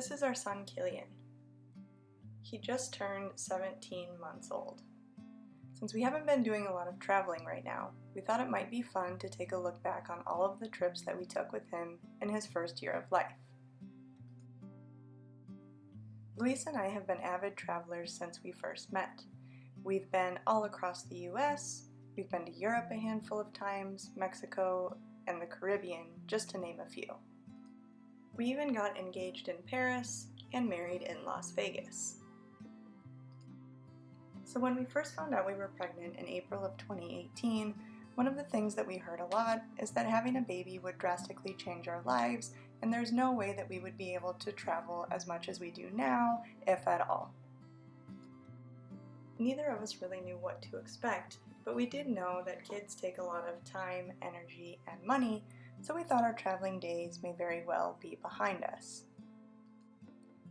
This is our son Kilian. He just turned 17 months old. Since we haven't been doing a lot of traveling right now, we thought it might be fun to take a look back on all of the trips that we took with him in his first year of life. Luis and I have been avid travelers since we first met. We've been all across the US, we've been to Europe a handful of times, Mexico, and the Caribbean, just to name a few. We even got engaged in Paris and married in Las Vegas. So when we first found out we were pregnant in April of 2018, one of the things that we heard a lot is that having a baby would drastically change our lives, and there's no way that we would be able to travel as much as we do now, if at all. Neither of us really knew what to expect, but we did know that kids take a lot of time, energy, and money, so we thought our traveling days may very well be behind us.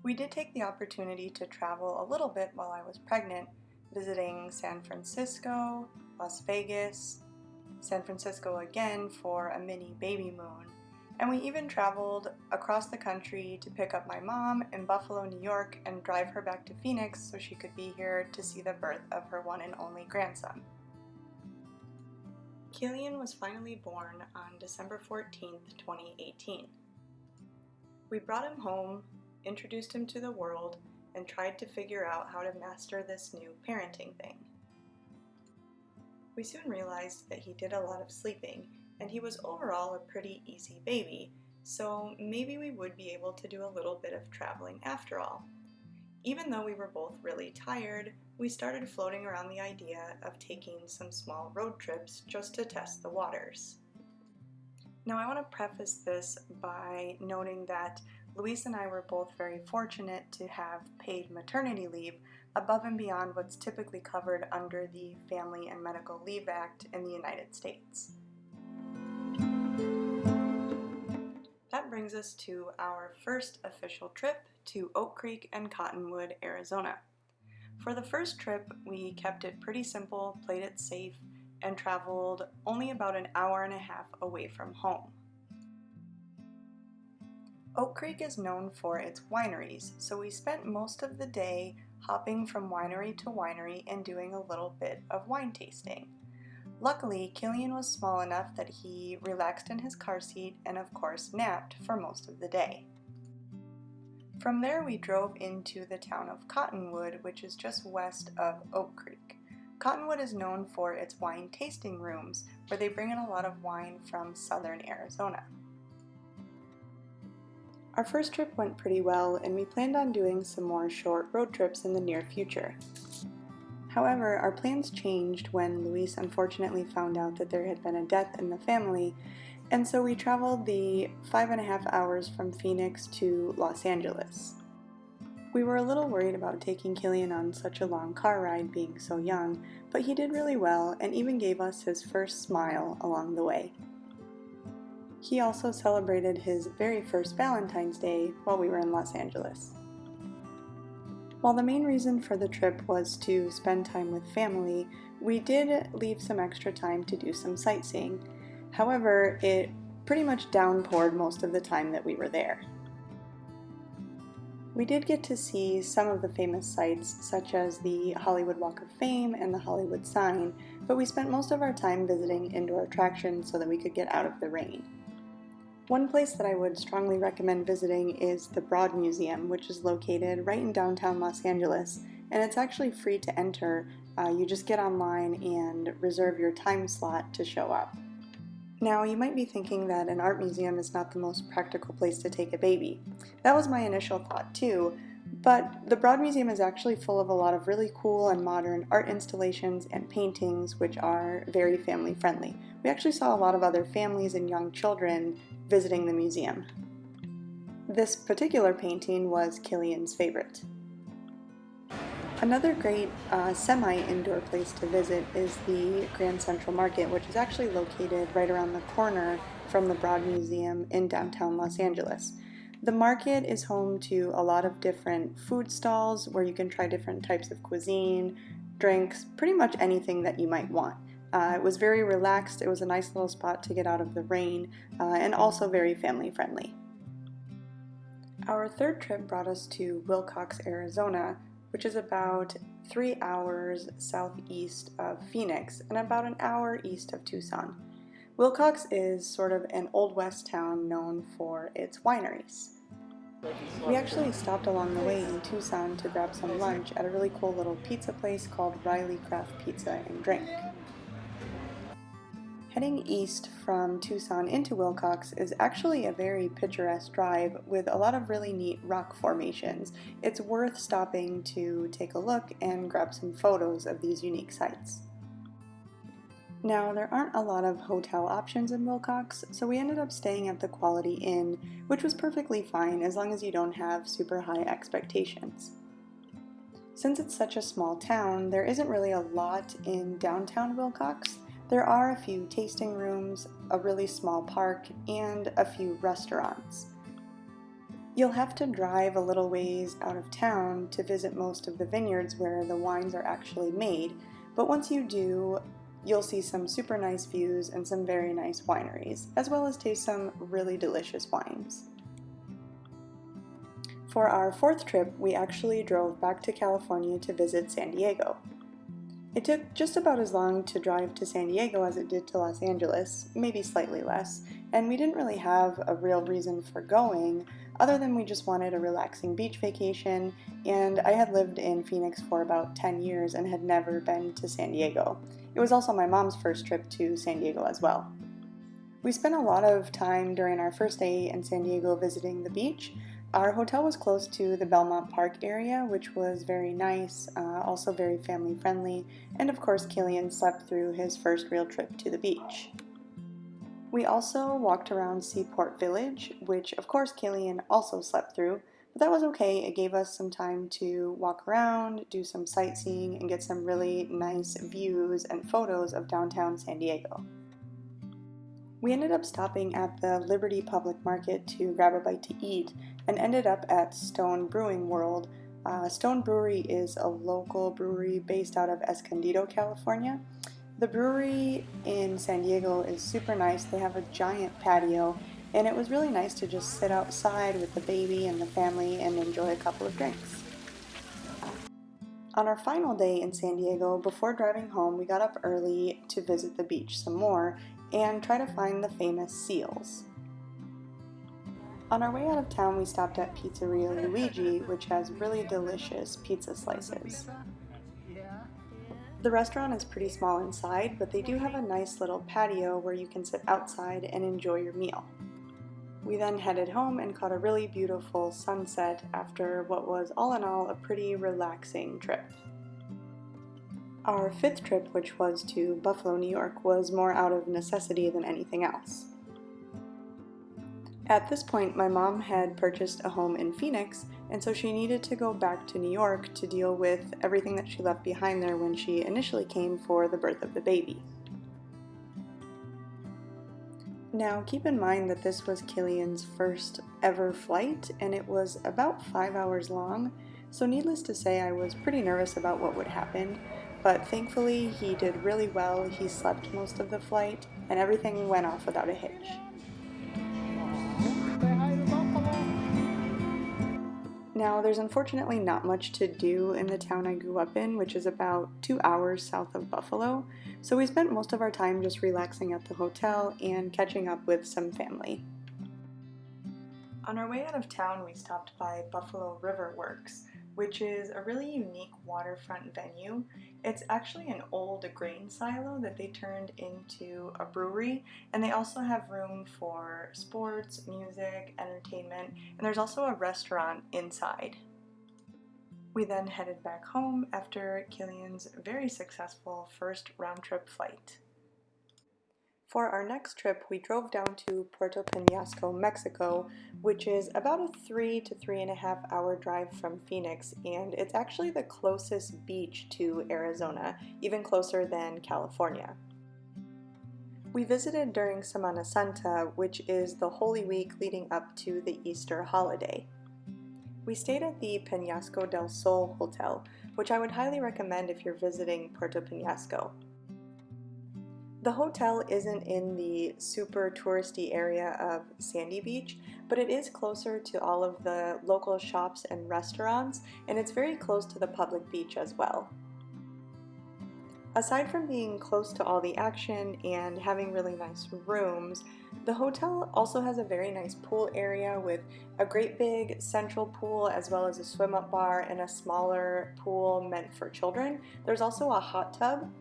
We did take the opportunity to travel a little bit while I was pregnant, visiting San Francisco, Las Vegas, San Francisco again for a mini baby moon, and we even traveled across the country to pick up my mom in Buffalo, New York, and drive her back to Phoenix so she could be here to see the birth of her one and only grandson. Kilian was finally born on December 14th, 2018. We brought him home, introduced him to the world, and tried to figure out how to master this new parenting thing. We soon realized that he did a lot of sleeping, and he was overall a pretty easy baby, so maybe we would be able to do a little bit of traveling after all. Even though we were both really tired, we started floating around the idea of taking some small road trips just to test the waters. Now I want to preface this by noting that Luis and I were both very fortunate to have paid maternity leave above and beyond what's typically covered under the Family and Medical Leave Act in the United States. That brings us to our first official trip to Oak Creek and Cottonwood, Arizona. For the first trip, we kept it pretty simple, played it safe, and traveled only about an hour and a half away from home. Oak Creek is known for its wineries, so we spent most of the day hopping from winery to winery and doing a little bit of wine tasting. Luckily, Kilian was small enough that he relaxed in his car seat and of course napped for most of the day. From there we drove into the town of Cottonwood, which is just west of Oak Creek. Cottonwood is known for its wine tasting rooms, where they bring in a lot of wine from southern Arizona. Our first trip went pretty well, and we planned on doing some more short road trips in the near future. However, our plans changed when Luis unfortunately found out that there had been a death in the family, and so we traveled the 5.5 hours from Phoenix to Los Angeles. We were a little worried about taking Kilian on such a long car ride being so young, but he did really well and even gave us his first smile along the way. He also celebrated his very first Valentine's Day while we were in Los Angeles. While the main reason for the trip was to spend time with family, we did leave some extra time to do some sightseeing. However, it pretty much downpoured most of the time that we were there. We did get to see some of the famous sites, such as the Hollywood Walk of Fame and the Hollywood sign, but we spent most of our time visiting indoor attractions so that we could get out of the rain. One place that I would strongly recommend visiting is the Broad Museum, which is located right in downtown Los Angeles, and it's actually free to enter. You just get online and reserve your time slot to show up. Now, you might be thinking that an art museum is not the most practical place to take a baby. That was my initial thought too, but the Broad Museum is actually full of a lot of really cool and modern art installations and paintings which are very family friendly. We actually saw a lot of other families and young children visiting the museum. This particular painting was Kilian's favorite. Another great semi-indoor place to visit is the Grand Central Market, which is actually located right around the corner from the Broad Museum in downtown Los Angeles. The market is home to a lot of different food stalls where you can try different types of cuisine, drinks, pretty much anything that you might want. It was very relaxed, it was a nice little spot to get out of the rain, and also very family friendly. Our third trip brought us to Willcox, Arizona, which is about 3 hours southeast of Phoenix and about an hour east of Tucson. Willcox is sort of an Old West town known for its wineries. We actually stopped along the way in Tucson to grab some lunch at a really cool little pizza place called Riley Craft Pizza and Drink. Heading east from Tucson into Willcox is actually a very picturesque drive with a lot of really neat rock formations. It's worth stopping to take a look and grab some photos of these unique sites. Now, there aren't a lot of hotel options in Willcox, so we ended up staying at the Quality Inn, which was perfectly fine as long as you don't have super high expectations. Since it's such a small town, there isn't really a lot in downtown Willcox. There are a few tasting rooms, a really small park, and a few restaurants. You'll have to drive a little ways out of town to visit most of the vineyards where the wines are actually made, but once you do, you'll see some super nice views and some very nice wineries, as well as taste some really delicious wines. For our fourth trip, we actually drove back to California to visit San Diego. It took just about as long to drive to San Diego as it did to Los Angeles, maybe slightly less, and we didn't really have a real reason for going, other than we just wanted a relaxing beach vacation, and I had lived in Phoenix for about 10 years and had never been to San Diego. It was also my mom's first trip to San Diego as well. We spent a lot of time during our first day in San Diego visiting the beach. Our hotel was close to the Belmont Park area, which was very nice, also very family friendly, and of course Kilian slept through his first real trip to the beach. We also walked around Seaport Village, which of course Kilian also slept through, but that was okay. It gave us some time to walk around, do some sightseeing, and get some really nice views and photos of downtown San Diego. We ended up stopping at the Liberty Public Market to grab a bite to eat and ended up at Stone Brewing World. Stone Brewery is a local brewery based out of Escondido, California. The brewery in San Diego is super nice. They have a giant patio, and it was really nice to just sit outside with the baby and the family and enjoy a couple of drinks. On our final day in San Diego, before driving home, we got up early to visit the beach some more and try to find the famous seals. On our way out of town, we stopped at Pizzeria Luigi, which has really delicious pizza slices. The restaurant is pretty small inside, but they do have a nice little patio where you can sit outside and enjoy your meal. We then headed home and caught a really beautiful sunset after what was all in all a pretty relaxing trip. Our fifth trip, which was to Buffalo, New York, was more out of necessity than anything else. At this point, my mom had purchased a home in Phoenix, and so she needed to go back to New York to deal with everything that she left behind there when she initially came for the birth of the baby. Now, keep in mind that this was Kilian's first ever flight, and it was about 5 hours long, so needless to say, I was pretty nervous about what would happen, but thankfully he did really well. He slept most of the flight, and everything went off without a hitch. Now, there's unfortunately not much to do in the town I grew up in, which is about 2 hours south of Buffalo, so we spent most of our time just relaxing at the hotel and catching up with some family. On our way out of town, we stopped by Buffalo River Works, which is a really unique waterfront venue. It's actually an old grain silo that they turned into a brewery, and they also have room for sports, music, entertainment, and there's also a restaurant inside. We then headed back home after Kilian's very successful first round-trip flight. For our next trip, we drove down to Puerto Peñasco, Mexico, which is about a 3 to 3.5 hour drive from Phoenix, and it's actually the closest beach to Arizona, even closer than California. We visited during Semana Santa, which is the Holy Week leading up to the Easter holiday. We stayed at the Peñasco del Sol Hotel, which I would highly recommend if you're visiting Puerto Peñasco. The hotel isn't in the super touristy area of Sandy Beach, but it is closer to all of the local shops and restaurants, and it's very close to the public beach as well. Aside from being close to all the action and having really nice rooms, the hotel also has a very nice pool area with a great big central pool as well as a swim-up bar and a smaller pool meant for children. There's also a hot tub.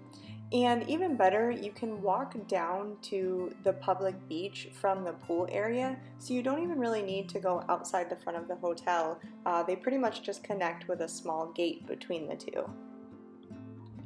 And even better, you can walk down to the public beach from the pool area, so you don't even really need to go outside the front of the hotel. They pretty much just connect with a small gate between the two.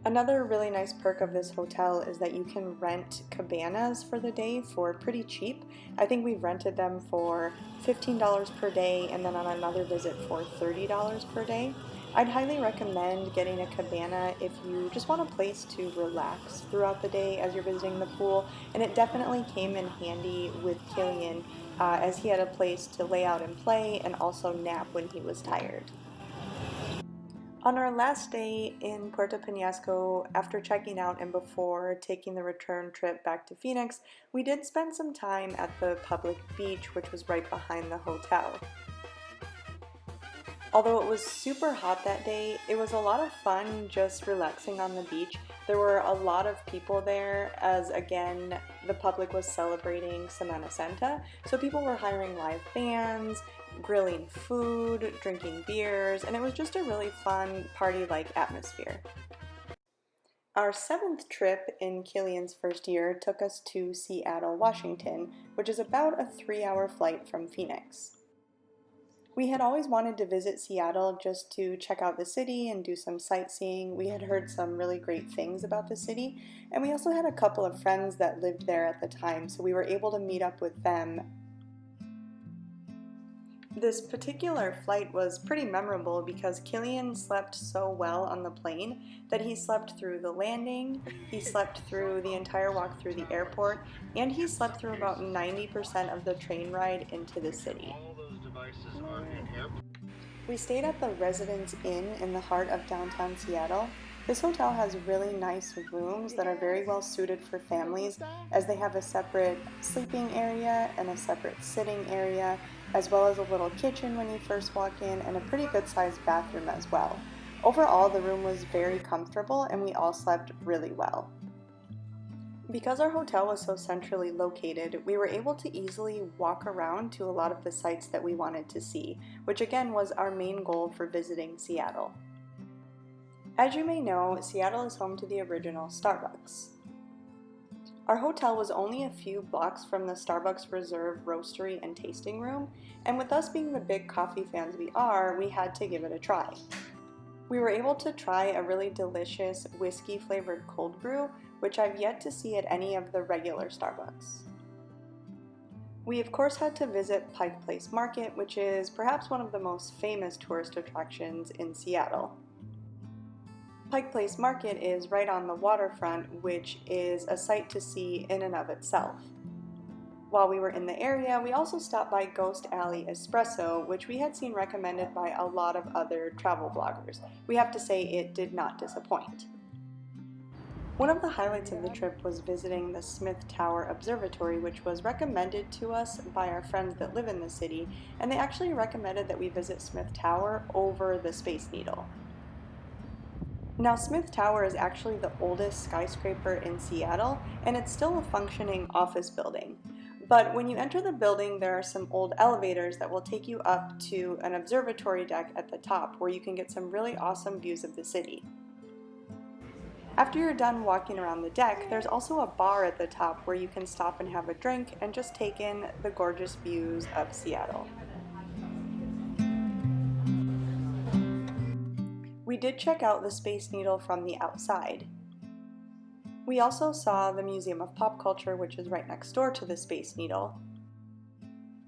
Another really nice perk of this hotel is that you can rent cabanas for the day for pretty cheap. I think we've rented them for $15 per day and then on another visit for $30 per day. I'd highly recommend getting a cabana if you just want a place to relax throughout the day as you're visiting the pool, and it definitely came in handy with Kilian as he had a place to lay out and play and also nap when he was tired. On our last day in Puerto Peñasco, after checking out and before taking the return trip back to Phoenix, we did spend some time at the public beach, which was right behind the hotel. Although it was super hot that day, it was a lot of fun just relaxing on the beach. There were a lot of people there as, again, the public was celebrating Semana Santa, so people were hiring live bands, grilling food, drinking beers, and it was just a really fun party-like atmosphere. Our 7th trip in Kilian's first year took us to Seattle, Washington, which is about a 3-hour flight from Phoenix. We had always wanted to visit Seattle just to check out the city and do some sightseeing. We had heard some really great things about the city, and we also had a couple of friends that lived there at the time, so we were able to meet up with them. This particular flight was pretty memorable because Kilian slept so well on the plane that he slept through the landing, he slept through the entire walk through the airport, and he slept through about 90% of the train ride into the city. We stayed at the Residence Inn in the heart of downtown Seattle. This hotel has really nice rooms that are very well suited for families, as they have a separate sleeping area and a separate sitting area, as well as a little kitchen when you first walk in and a pretty good sized bathroom as well. Overall, the room was very comfortable and we all slept really well. Because our hotel was so centrally located, we were able to easily walk around to a lot of the sites that we wanted to see, which again was our main goal for visiting Seattle. As you may know, Seattle is home to the original Starbucks. Our hotel was only a few blocks from the Starbucks Reserve Roastery and Tasting Room, and with us being the big coffee fans we are, we had to give it a try. We were able to try a really delicious whiskey-flavored cold brew, which I've yet to see at any of the regular Starbucks. We of course had to visit Pike Place Market, which is perhaps one of the most famous tourist attractions in Seattle. Pike Place Market is right on the waterfront, which is a sight to see in and of itself. While we were in the area, we also stopped by Ghost Alley Espresso, which we had seen recommended by a lot of other travel vloggers. We have to say it did not disappoint. One of the highlights of the trip was visiting the Smith Tower Observatory, which was recommended to us by our friends that live in the city, and they actually recommended that we visit Smith Tower over the Space Needle. Now, Smith Tower is actually the oldest skyscraper in Seattle, and it's still a functioning office building. But when you enter the building, there are some old elevators that will take you up to an observatory deck at the top where you can get some really awesome views of the city. After you're done walking around the deck, there's also a bar at the top where you can stop and have a drink and just take in the gorgeous views of Seattle. We did check out the Space Needle from the outside. We also saw the Museum of Pop Culture, which is right next door to the Space Needle.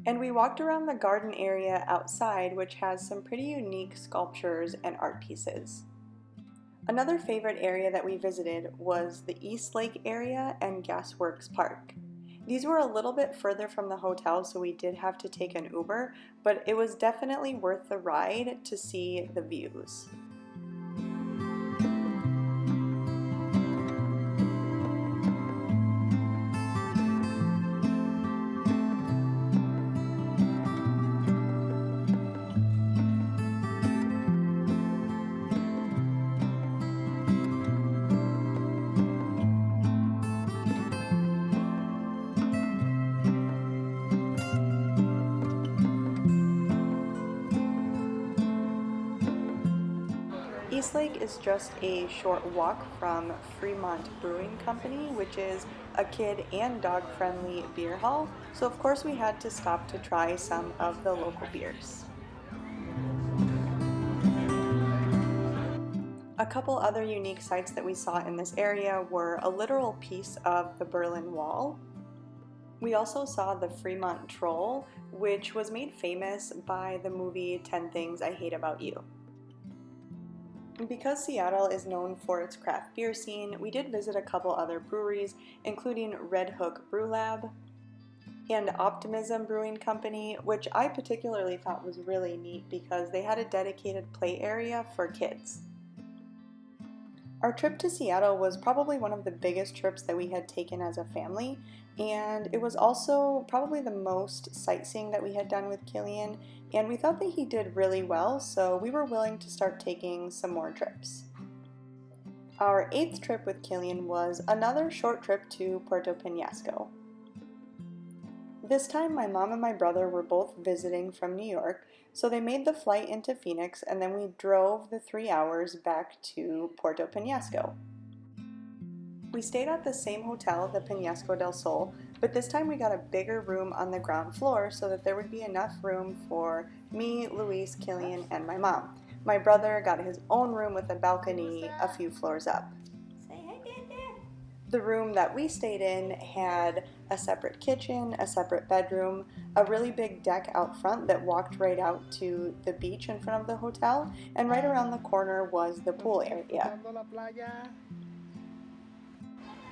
And we walked around the garden area outside, which has some pretty unique sculptures and art pieces. Another favorite area that we visited was the East Lake area and Gasworks Park. These were a little bit further from the hotel, so we did have to take an Uber, but it was definitely worth the ride to see the views. This lake is just a short walk from Fremont Brewing Company, which is a kid and dog-friendly beer hall, so of course we had to stop to try some of the local beers. A couple other unique sights that we saw in this area were a literal piece of the Berlin Wall. We also saw the Fremont Troll, which was made famous by the movie 10 Things I Hate About You. Because Seattle is known for its craft beer scene, we did visit a couple other breweries, including Red Hook Brew Lab and Optimism Brewing Company, which I particularly thought was really neat because they had a dedicated play area for kids. Our trip to Seattle was probably one of the biggest trips that we had taken as a family, and it was also probably the most sightseeing that we had done with Kilian, and we thought that he did really well, so we were willing to start taking some more trips. Our 8th trip with Kilian was another short trip to Puerto Peñasco. This time my mom and my brother were both visiting from New York, so they made the flight into Phoenix and then we drove the 3 hours back to Puerto Peñasco. We stayed at the same hotel, the Peñasco del Sol, but this time we got a bigger room on the ground floor so that there would be enough room for me, Luis, Kilian, and my mom. My brother got his own room with a balcony a few floors up. The room that we stayed in had a separate kitchen, a separate bedroom, a really big deck out front that walked right out to the beach in front of the hotel, and right around the corner was the pool area.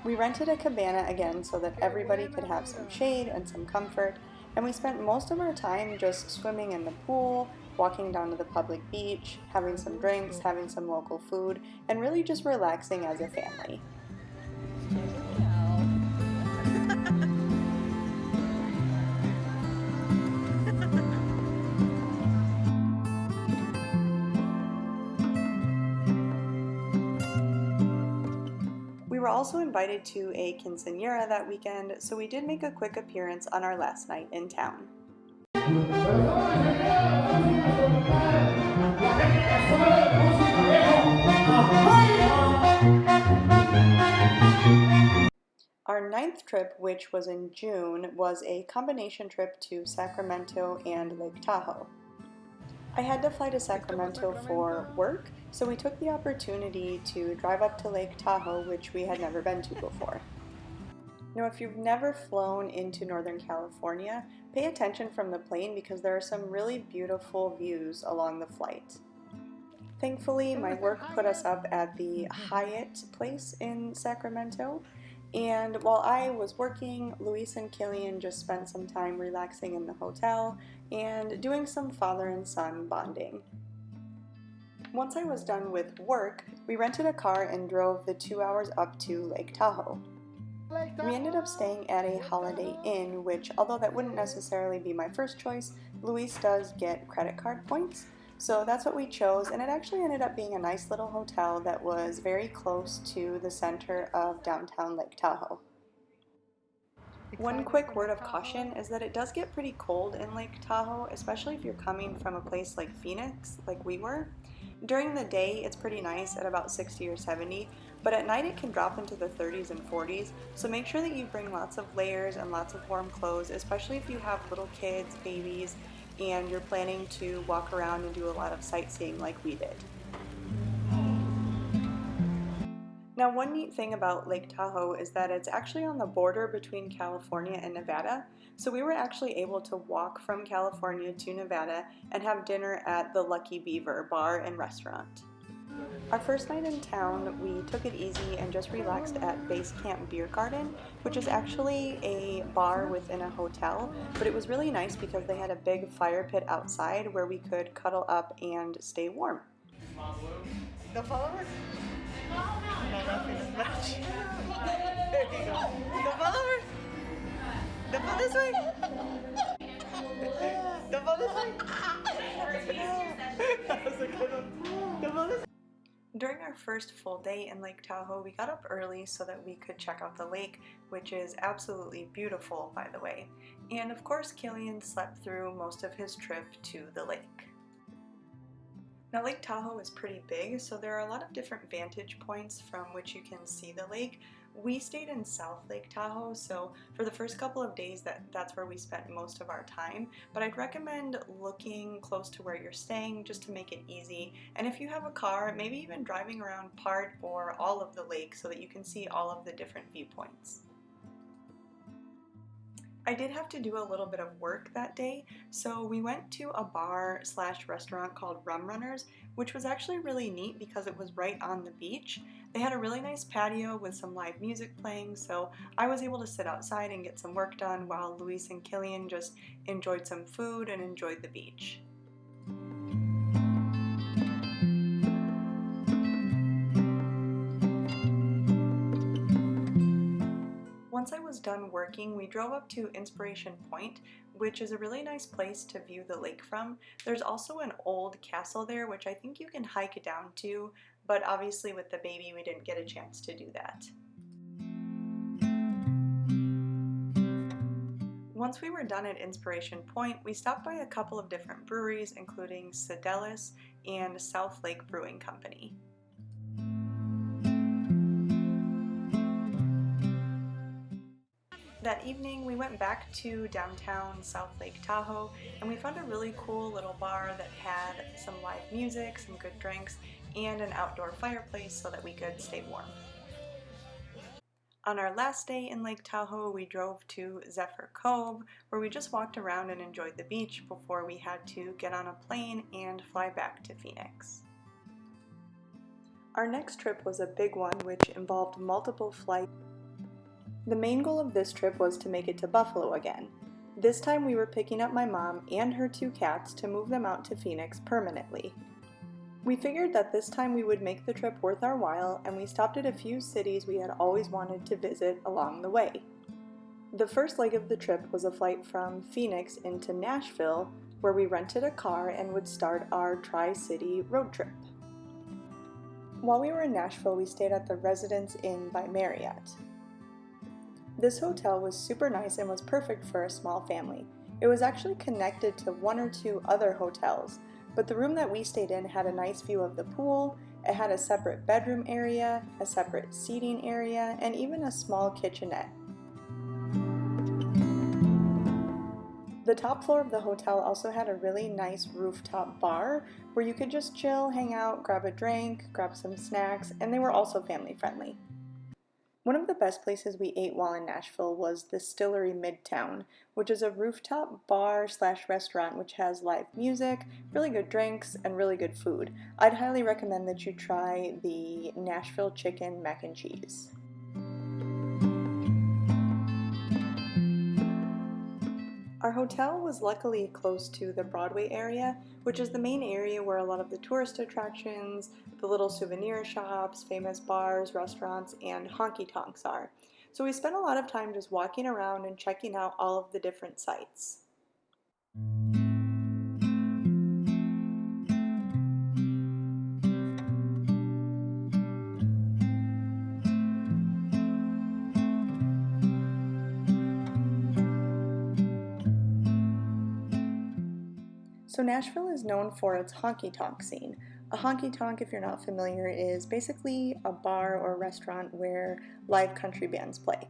We rented a cabana again so that everybody could have some shade and some comfort, and we spent most of our time just swimming in the pool, walking down to the public beach, having some drinks, having some local food, and really just relaxing as a family. We were also invited to a quinceañera that weekend, so we did make a quick appearance on our last night in town. Our 9th trip, which was in June, was a combination trip to Sacramento and Lake Tahoe. I had to fly to Sacramento for work, so we took the opportunity to drive up to Lake Tahoe, which we had never been to before. Now, if you've never flown into Northern California, pay attention from the plane because there are some really beautiful views along the flight. Thankfully, my work put us up at the Hyatt place in Sacramento, and while I was working, Luis and Kilian just spent some time relaxing in the hotel and doing some father and son bonding. Once I was done with work, we rented a car and drove the 2 hours up to Lake Tahoe. We ended up staying at a Holiday Inn, which, although that wouldn't necessarily be my first choice, Luis does get credit card points, so that's what we chose, and it actually ended up being a nice little hotel that was very close to the center of downtown Lake Tahoe. One quick word of caution is that it does get pretty cold in Lake Tahoe, especially if you're coming from a place like Phoenix, like we were. During the day, it's pretty nice at about 60 or 70, but at night it can drop into the 30s and 40s, so make sure that you bring lots of layers and lots of warm clothes, especially if you have little kids, babies, and you're planning to walk around and do a lot of sightseeing like we did. Now, one neat thing about Lake Tahoe is that it's actually on the border between California and Nevada, so we were actually able to walk from California to Nevada and have dinner at the Lucky Beaver bar and restaurant. Our first night in town, we took it easy and just relaxed at Base Camp Beer Garden, which is actually a bar within a hotel, but it was really nice because they had a big fire pit outside where we could cuddle up and stay warm. The followers? No, nothing as much. There you go. The followers? The fall this way? The fall this way? That was a good one. The fall this way? During our first full day in Lake Tahoe, we got up early so that we could check out the lake, which is absolutely beautiful, by the way. And of course, Kilian slept through most of his trip to the lake. Now, Lake Tahoe is pretty big, so there are a lot of different vantage points from which you can see the lake. We stayed in South Lake Tahoe, so for the first couple of days that's where we spent most of our time, but I'd recommend looking close to where you're staying just to make it easy. And if you have a car, maybe even driving around part or all of the lake so that you can see all of the different viewpoints. I did have to do a little bit of work that day, so we went to a bar/restaurant called Rum Runners, which was actually really neat because it was right on the beach. They had a really nice patio with some live music playing, so I was able to sit outside and get some work done while Luis and Kilian just enjoyed some food and enjoyed the beach. Once I was done working, we drove up to Inspiration Point, which is a really nice place to view the lake from. There's also an old castle there, which I think you can hike down to, but obviously with the baby we didn't get a chance to do that. Once we were done at Inspiration Point, we stopped by a couple of different breweries, including Sedelis and South Lake Brewing Company. That evening, we went back to downtown South Lake Tahoe, and we found a really cool little bar that had some live music, some good drinks, and an outdoor fireplace so that we could stay warm. On our last day in Lake Tahoe, we drove to Zephyr Cove, where we just walked around and enjoyed the beach before we had to get on a plane and fly back to Phoenix. Our next trip was a big one, which involved multiple flights. The main goal of this trip was to make it to Buffalo again. This time we were picking up my mom and her 2 cats to move them out to Phoenix permanently. We figured that this time we would make the trip worth our while, and we stopped at a few cities we had always wanted to visit along the way. The first leg of the trip was a flight from Phoenix into Nashville, where we rented a car and would start our Tri-City road trip. While we were in Nashville, we stayed at the Residence Inn by Marriott. This hotel was super nice and was perfect for a small family. It was actually connected to 1 or 2 other hotels, but the room that we stayed in had a nice view of the pool, it had a separate bedroom area, a separate seating area, and even a small kitchenette. The top floor of the hotel also had a really nice rooftop bar where you could just chill, hang out, grab a drink, grab some snacks, and they were also family friendly. One of the best places we ate while in Nashville was the Distillery Midtown, which is a rooftop bar/restaurant which has live music, really good drinks, and really good food. I'd highly recommend that you try the Nashville chicken mac and cheese. Our hotel was luckily close to the Broadway area, which is the main area where a lot of the tourist attractions, the little souvenir shops, famous bars, restaurants, and honky-tonks are. So we spent a lot of time just walking around and checking out all of the different sites. So Nashville is known for its honky-tonk scene. A honky-tonk, if you're not familiar, is basically a bar or restaurant where live country bands play.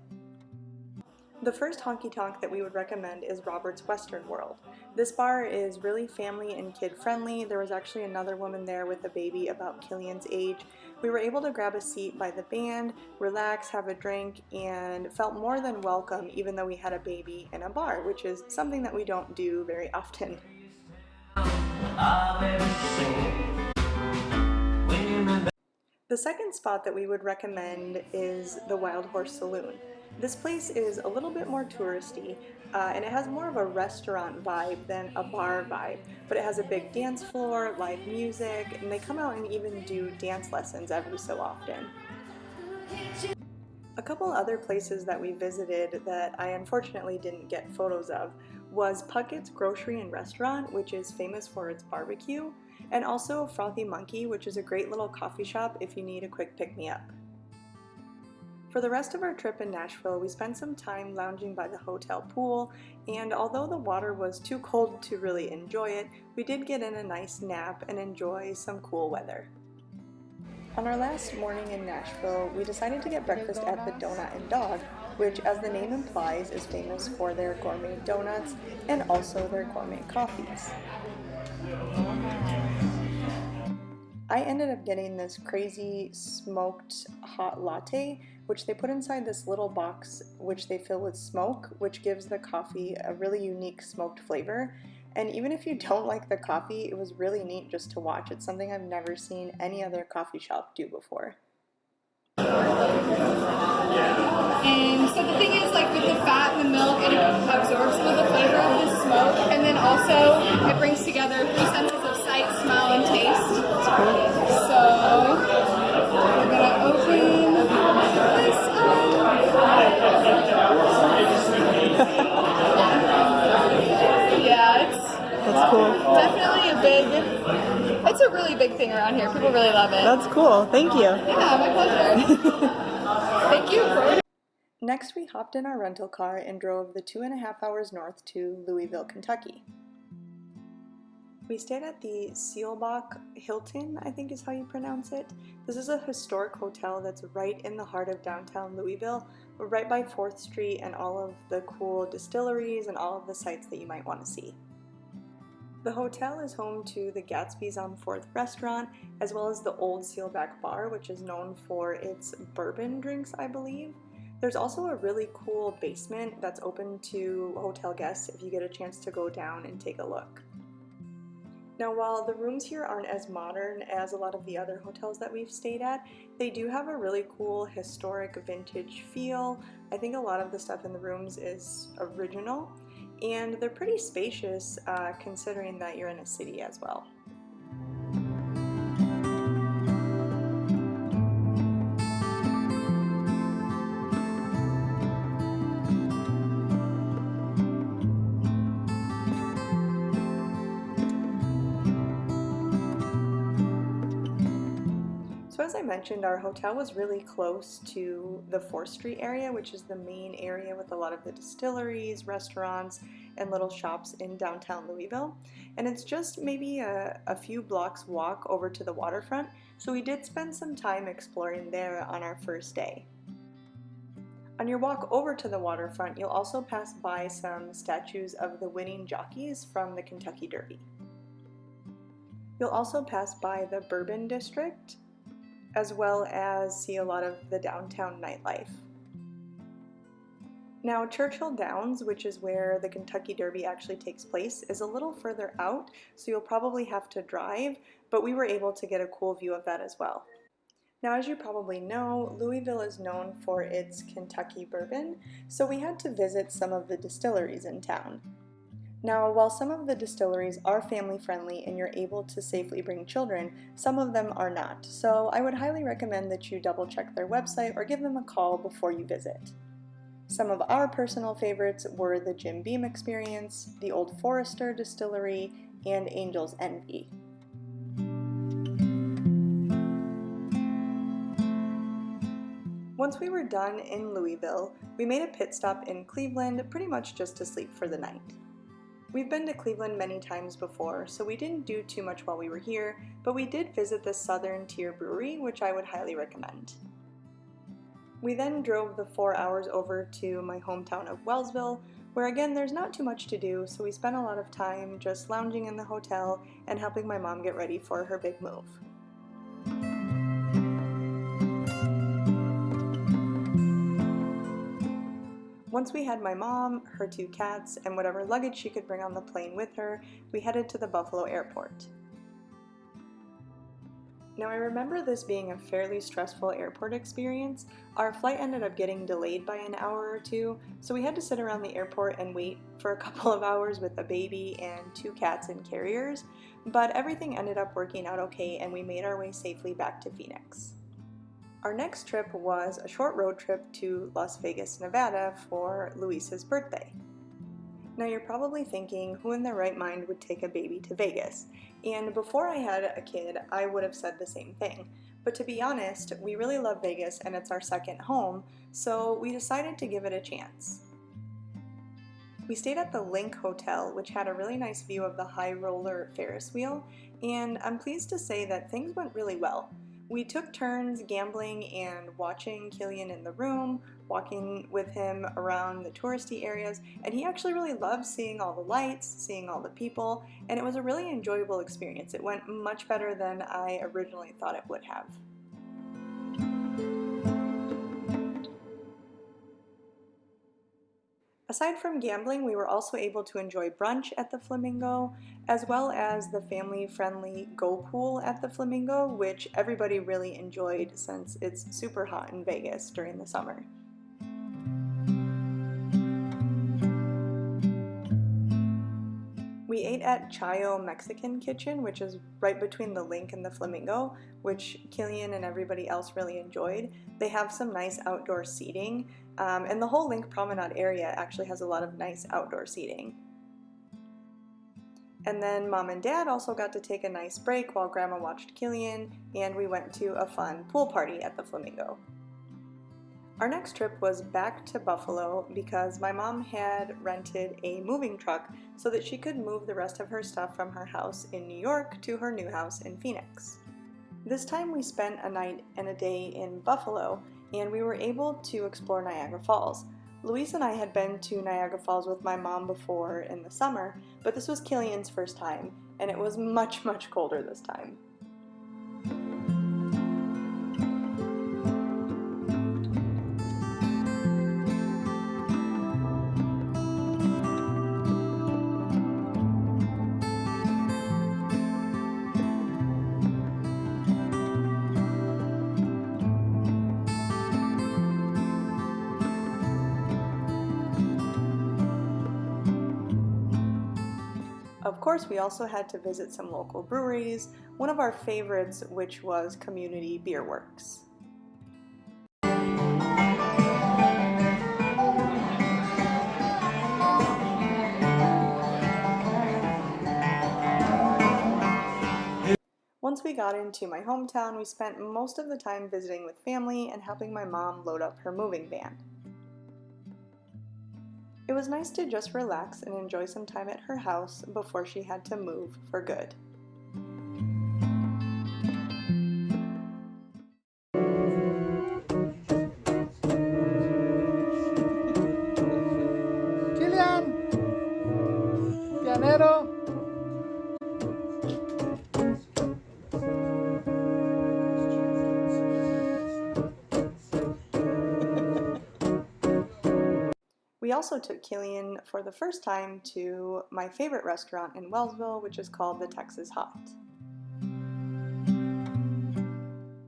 The first honky-tonk that we would recommend is Robert's Western World. This bar is really family and kid-friendly. There was actually another woman there with a baby about Kilian's age. We were able to grab a seat by the band, relax, have a drink, and felt more than welcome even though we had a baby in a bar, which is something that we don't do very often. The second spot that we would recommend is the Wild Horse Saloon. This place is a little bit more touristy, and it has more of a restaurant vibe than a bar vibe, but it has a big dance floor, live music, and they come out and even do dance lessons every so often. A couple other places that we visited that I unfortunately didn't get photos of was Puckett's Grocery and Restaurant, which is famous for its barbecue, and also Frothy Monkey, which is a great little coffee shop if you need a quick pick-me-up. For the rest of our trip in Nashville, we spent some time lounging by the hotel pool, and although the water was too cold to really enjoy it, we did get in a nice nap and enjoy some cool weather. On our last morning in Nashville, we decided to get breakfast at the Donut and Dog, which, as the name implies, is famous for their gourmet donuts and also their gourmet coffees. I ended up getting this crazy smoked hot latte, which they put inside this little box which they fill with smoke, which gives the coffee a really unique smoked flavor. And even if you don't like the coffee, it was really neat just to watch. It's something I've never seen any other coffee shop do before. And so the thing is, like with the fat and the milk, it absorbs some of the flavor of the smoke, and then also it brings together three senses of sight, smell, and taste. So we're gonna open this up. Yeah, That's cool. Definitely it's a really big thing around here. People really love it. That's cool. Thank you. Yeah, my pleasure. Thank you for. Next, we hopped in our rental car and drove the 2.5 hours north to Louisville, Kentucky. We stayed at the Seelbach Hilton, I think is how you pronounce it. This is a historic hotel that's right in the heart of downtown Louisville, right by 4th Street and all of the cool distilleries and all of the sites that you might want to see. The hotel is home to the Gatsby's on 4th restaurant, as well as the Old Seelbach Bar, which is known for its bourbon drinks, I believe. There's also a really cool basement that's open to hotel guests if you get a chance to go down and take a look. Now, while the rooms here aren't as modern as a lot of the other hotels that we've stayed at, they do have a really cool historic vintage feel. I think a lot of the stuff in the rooms is original, and they're pretty spacious considering that you're in a city as well. So as I mentioned, our hotel was really close to the 4th Street area, which is the main area with a lot of the distilleries, restaurants, and little shops in downtown Louisville. And it's just maybe a few blocks walk over to the waterfront, so we did spend some time exploring there on our first day. On your walk over to the waterfront, you'll also pass by some statues of the winning jockeys from the Kentucky Derby. You'll also pass by the Bourbon District, as well as see a lot of the downtown nightlife. Now, Churchill Downs, which is where the Kentucky Derby actually takes place, is a little further out, so you'll probably have to drive, but we were able to get a cool view of that as well. Now, as you probably know, Louisville is known for its Kentucky bourbon, so we had to visit some of the distilleries in town. Now, while some of the distilleries are family-friendly and you're able to safely bring children, some of them are not. So I would highly recommend that you double-check their website or give them a call before you visit. Some of our personal favorites were the Jim Beam Experience, the Old Forester Distillery, and Angel's Envy. Once we were done in Louisville, we made a pit stop in Cleveland pretty much just to sleep for the night. We've been to Cleveland many times before, so we didn't do too much while we were here, but we did visit the Southern Tier Brewery, which I would highly recommend. We then drove the 4 hours over to my hometown of Wellsville, where again there's not too much to do, so we spent a lot of time just lounging in the hotel and helping my mom get ready for her big move. Once we had my mom, her 2 cats, and whatever luggage she could bring on the plane with her, we headed to the Buffalo airport. Now, I remember this being a fairly stressful airport experience. Our flight ended up getting delayed by an hour or two, so we had to sit around the airport and wait for a couple of hours with a baby and 2 cats in carriers, but everything ended up working out okay and we made our way safely back to Phoenix. Our next trip was a short road trip to Las Vegas, Nevada for Luis's birthday. Now you're probably thinking, who in their right mind would take a baby to Vegas? And before I had a kid, I would have said the same thing. But to be honest, we really love Vegas and it's our second home, so we decided to give it a chance. We stayed at the Link Hotel, which had a really nice view of the high roller Ferris wheel, and I'm pleased to say that things went really well. We took turns gambling and watching Kilian in the room, walking with him around the touristy areas, and he actually really loved seeing all the lights, seeing all the people, and it was a really enjoyable experience. It went much better than I originally thought it would have. Aside from gambling, we were also able to enjoy brunch at the Flamingo, as well as the family-friendly Go Pool at the Flamingo, which everybody really enjoyed since it's super hot in Vegas during the summer. We ate at Chayo Mexican Kitchen, which is right between the Link and the Flamingo, which Kilian and everybody else really enjoyed. They have some nice outdoor seating, and the whole Link Promenade area actually has a lot of nice outdoor seating. And then Mom and Dad also got to take a nice break while Grandma watched Kilian, and we went to a fun pool party at the Flamingo. Our next trip was back to Buffalo because my mom had rented a moving truck so that she could move the rest of her stuff from her house in New York to her new house in Phoenix. This time we spent a night and a day in Buffalo, and we were able to explore Niagara Falls. Luis and I had been to Niagara Falls with my mom before in the summer, but this was Kilian's first time, and it was much, much colder this time. Of course, we also had to visit some local breweries, one of our favorites which was Community Beer Works. Once we got into my hometown, we spent most of the time visiting with family and helping my mom load up her moving van. It was nice to just relax and enjoy some time at her house before she had to move for good. Kilian! Pianero! We also took Kilian for the first time to my favorite restaurant in Wellsville, which is called the Texas Hot.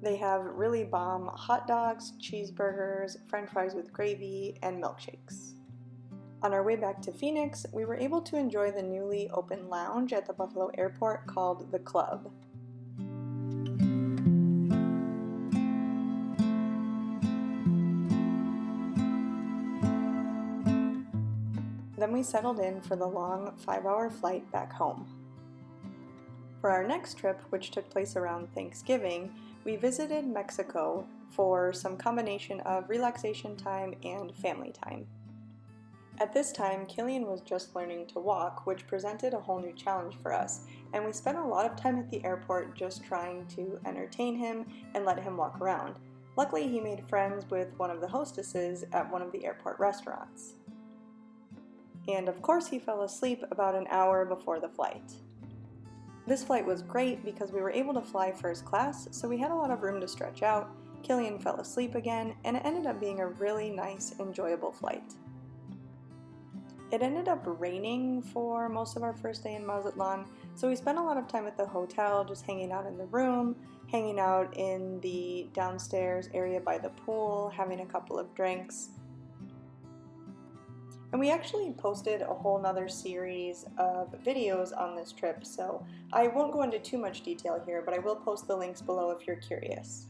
They have really bomb hot dogs, cheeseburgers, french fries with gravy, and milkshakes. On our way back to Phoenix, we were able to enjoy the newly opened lounge at the Buffalo Airport called The Club. Then we settled in for the long 5-hour flight back home. For our next trip, which took place around Thanksgiving, we visited Mexico for some combination of relaxation time and family time. At this time, Kilian was just learning to walk, which presented a whole new challenge for us, and we spent a lot of time at the airport just trying to entertain him and let him walk around. Luckily, he made friends with one of the hostesses at one of the airport restaurants. And of course he fell asleep about an hour before the flight. This flight was great because we were able to fly first class, so we had a lot of room to stretch out. Kilian fell asleep again, and it ended up being a really nice, enjoyable flight. It ended up raining for most of our first day in Mazatlan, so we spent a lot of time at the hotel just hanging out in the room, hanging out in the downstairs area by the pool, having a couple of drinks. And we actually posted a whole nother series of videos on this trip, so I won't go into too much detail here, but I will post the links below if you're curious.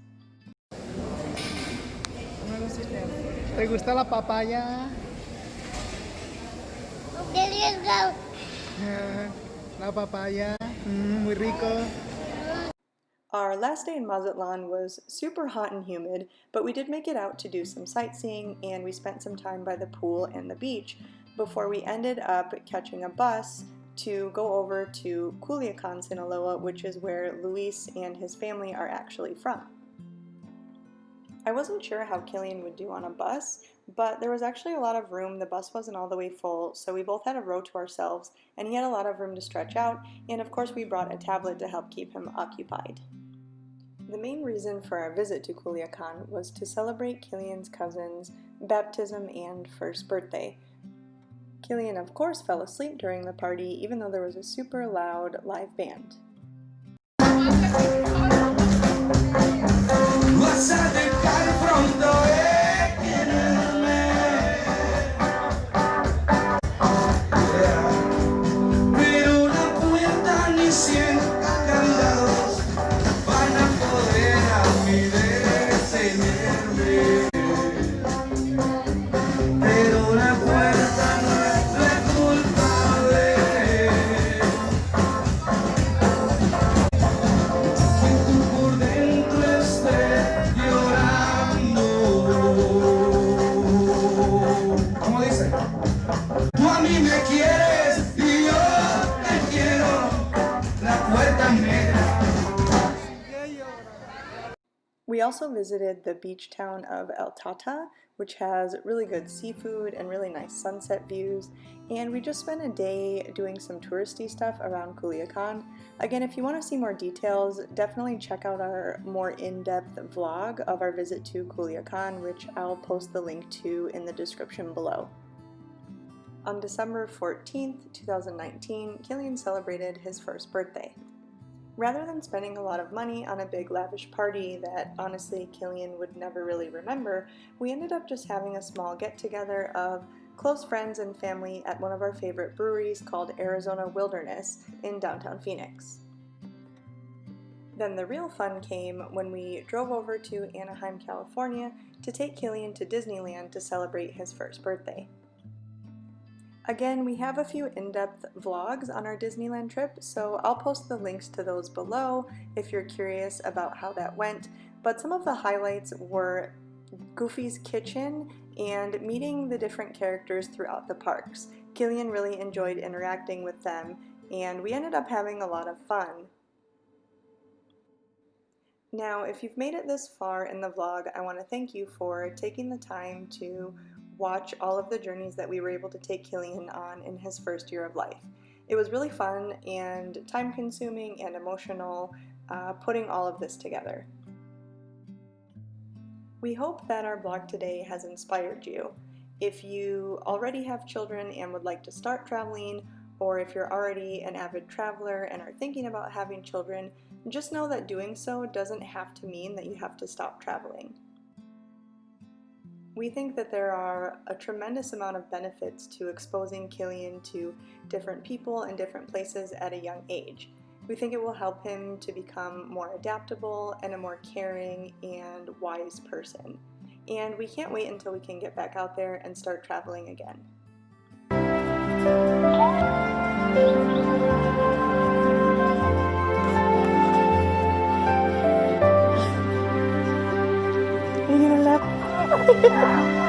¿Te gusta la papaya? Okay, let's go. La papaya, muy rico. Our last day in Mazatlan was super hot and humid, but we did make it out to do some sightseeing and we spent some time by the pool and the beach before we ended up catching a bus to go over to Culiacan, Sinaloa, which is where Luis and his family are actually from. I wasn't sure how Kilian would do on a bus, but there was actually a lot of room. The bus wasn't all the way full, so we both had a row to ourselves, and he had a lot of room to stretch out, and of course we brought a tablet to help keep him occupied. The main reason for our visit to Culiacan was to celebrate Kilian's cousin's baptism and first birthday. Kilian, of course, fell asleep during the party, even though there was a super loud live band. We also visited the beach town of El Tata, which has really good seafood and really nice sunset views, and we just spent a day doing some touristy stuff around Culiacan. Again, if you want to see more details, definitely check out our more in-depth vlog of our visit to Culiacan, which I'll post the link to in the description below. On December 14th, 2019, Kilian celebrated his first birthday. Rather than spending a lot of money on a big lavish party that honestly Kilian would never really remember, we ended up just having a small get-together of close friends and family at one of our favorite breweries called Arizona Wilderness in downtown Phoenix. Then the real fun came when we drove over to Anaheim, California to take Kilian to Disneyland to celebrate his first birthday. Again, we have a few in-depth vlogs on our Disneyland trip, so I'll post the links to those below if you're curious about how that went. But some of the highlights were Goofy's kitchen and meeting the different characters throughout the parks. Kilian really enjoyed interacting with them, and we ended up having a lot of fun. Now, if you've made it this far in the vlog, I want to thank you for taking the time to watch all of the journeys that we were able to take Kilian on in his first year of life. It was really fun and time-consuming and emotional putting all of this together. We hope that our blog today has inspired you. If you already have children and would like to start traveling, or if you're already an avid traveler and are thinking about having children, just know that doing so doesn't have to mean that you have to stop traveling. We think that there are a tremendous amount of benefits to exposing Kilian to different people and different places at a young age. We think it will help him to become more adaptable and a more caring and wise person. And we can't wait until we can get back out there and start traveling again. Are you gonna laugh?